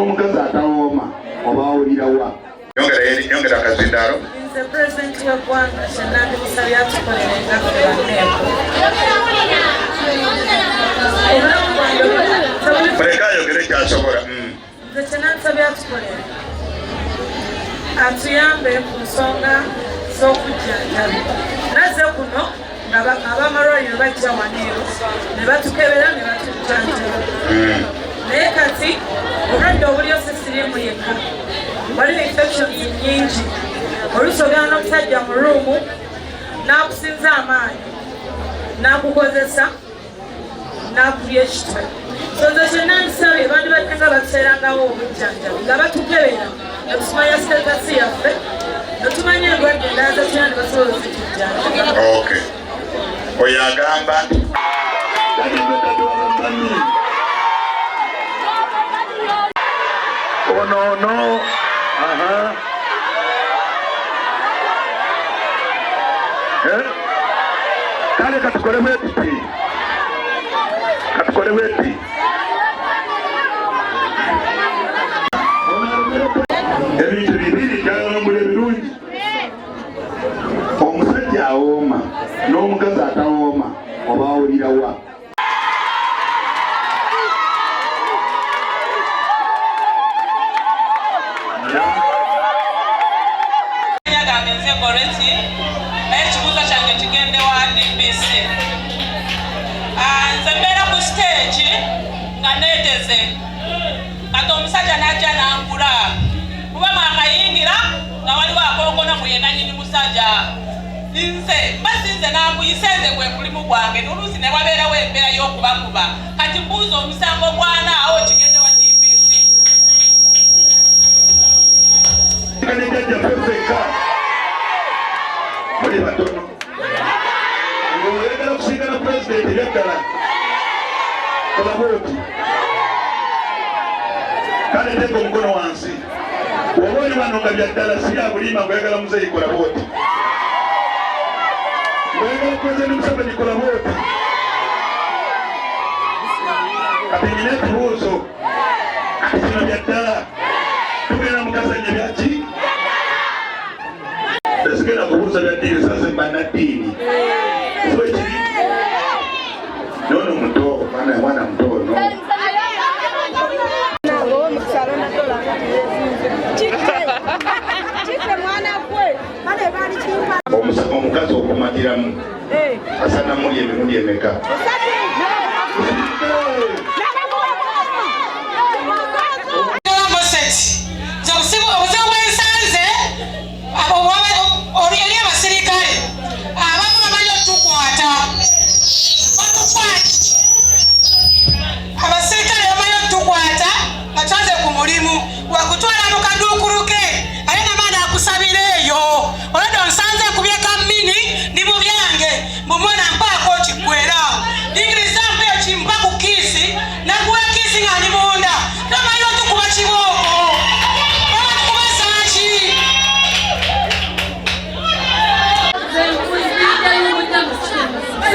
n'omukazi atawooma oba awulirawa. Yongera akazindalo. Nze pulezidenti w'eggwanga Shenandi Musabye atukolere ngaffe banneeko. Muleka ayogere kyasobola. Nze kyenansabye atukolere atuyambe ku nsonga z'okujjanjaba. Nazze kuno ng'abamalwaliro bajja waneero ne batukebera ne batujjanjaba. Naye kati obulwadde obuli osisirimu yekka waliwo infections nyingi. Oluusi ogenda n'omusajja mu ruumu n'akusinza amaanyi n'akukozesa n'akubya ekitwe. So nze kyenandisabye bandibadde nga batuseerangawo obujjanjabi nga batukebera ne tusumanya sitatasi yaffe ne tumanya endwadde endala zetulina ne basobola okuzitujjanjaba. Okay. Oyo agamba ono kale katukole bweti ebintu bibiri byalambula ebirungi. Omusajja awooma n'omukazi atawooma oba awulirawa. Ekibuuzo kyange kigende wa DBC. Nze mbeera ku stage nga neeteze kati omusajja n'ajja n'angula kuba mwakayingira nga waliwo akookona mu ye nannyini musajja. Nze basinze n'amuyise nze gwe mulimu gwange n'oluusi ne wabeerawo embeera y'okubakuba. Kati mbuuza omusango gwana awo kigende wa DBC. Muli batono ng'oyagala kusinkana pulezidenti byaddala kola bwoti kale teeka omukono wansi. Oba oli wano nga byaddala si ya bulimba ng'oyagala muzeeyi kola bwoti. Ng'oyagala pulezidenti Museveni kola bwoti. Kati nyina ekibuuzo kati kino byaddala tugenda mukazanya byaki sigenda kubuuza bya ddiini sase bannaddiini so ekiri nono muto mwana mutono omukazi okumagiramu asana muli emirundi emeka.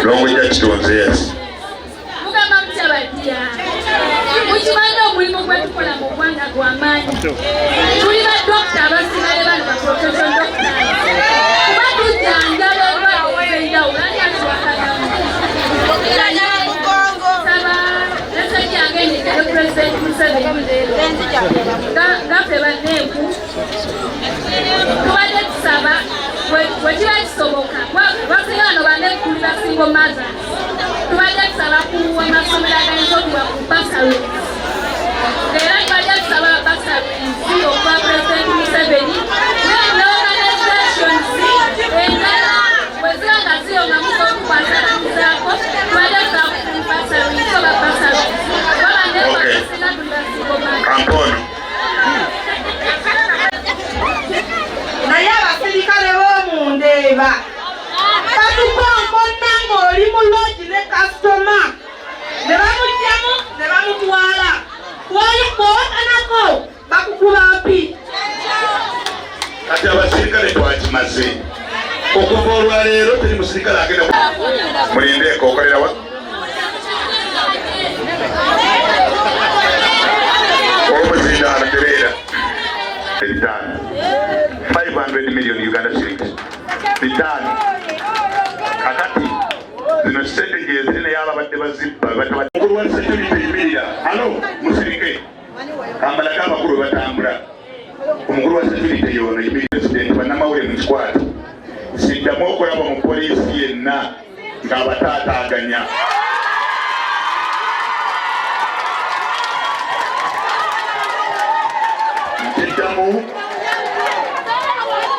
Longo ya kitonze yes. Mugamba mutabadia. Mukimanya omulimu gwetukola mu ggwanga gw'amaanyi. Tuli ba dokita abasigale bano ba professional doctors. Kuba tujjanjaba endwadde ez'enjawulo ani atuwakalamu. Saba meseji yange enegere Pulezidenti Museveni leero. Ngaffe banneeku tubadde tusaba bwe kiba kisoboka basinga bano banneekulu basingo maza tubadde tusaba ku amasomero agayinza okuba ku basalu era tubadde tusaba basaluzi okuba Pulezidenti Museveni n'organizations endala bwe ziba nga ziyongamuza okukwasalamuzaako tubadde tusaba ku basaluzi oba basaluzi oba banneeku abasinga tuli basingo maza. Naye abasirikale b'omundeeba batukonkonna ng'oli mu loogi ne kasitoma ne bamugyamu ne bamutwala kwowotanako bakukuba mpi. Kati abasirikale twakimaze okuva olwaleero teri musirikale agenda mulindeeko okolerawa olumuzindaalo balaga abakulu batambula omukulu wa security yono president bannamawulire mu kikwate siddamu okulaba mu poliisi yenna ng'abataataaganya nkiddamu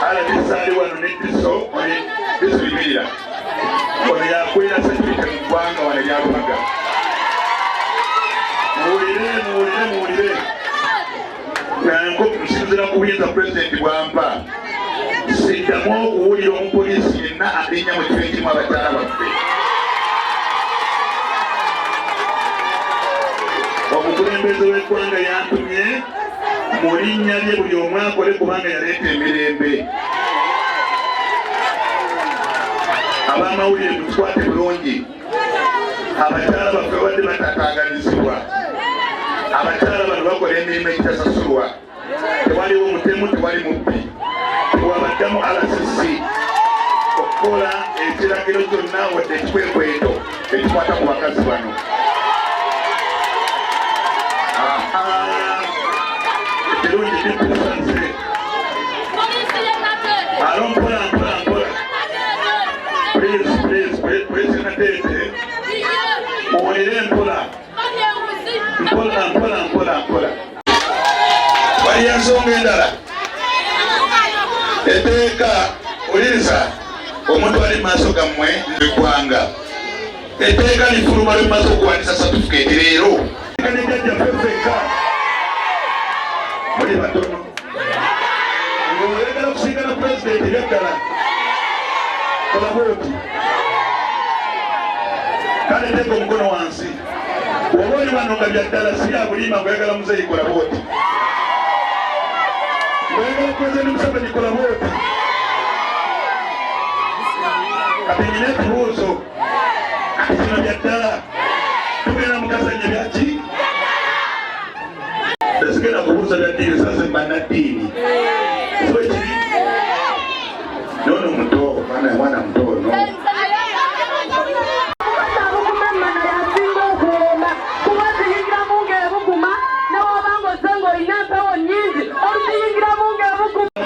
alatisaali wano neddiso disulimirira ono yakwera security mu ggwanga wano lyalumaga muwulire nanko nsinzira ku buyinza pulezidenti bwampa siddamu okuwulira omupoliisi yenna alinnya mu kifo ekirimu abakyala baffe omukulembeze w'eggwanga yantumye mu linnya lye buli omu akole kubanga yaleeta emirembe ab'amawulire tukwate bulungi abakyala baffe badde batataaganizibwa abakyala bano bakola emirimu egitasasulwa tewaliwo mutemu tewali mubbi tewabaddamu RCC okukola ekiragiro kyonna wadde ekikwekweto ekikwata ku bakazi bano ekirungi kikusanze alo mpola please nateete muwulire mpola waliyo ensonga endala eteeka uliriza omuntu ali maaso gammwe eggwanga eteeka lifuluma limaze okuwandisa certificate leero kanejjajjaffe ffekka muli batono ng'oyagala kusinkana pulezidenti byaddala kola bwoti kale teeka omukono wansi oba oli wano nga byaddala si yabulimba ng'oyagala muzeeyi kola bwoti ng'oyagala pulezidenti Museveni kola bwoti kati nyina ekibuuzo kati kino byaddala tugenda mukazanya byaki tesigenda kubuuza bya ddiini sase bannaddiini so ekiri nono muto mwana mutono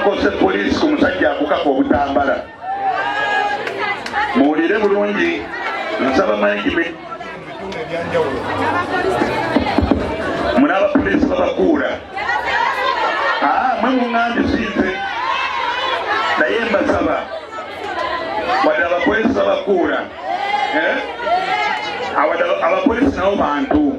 kose poliisi ku musajja akukaka obutambala muwulire bulungi nsaba management muna abapoliisi babakuula mwe muŋŋambye sinze naye mbasaba wadde abapoliisi babakuula abapoliisi nabo bantu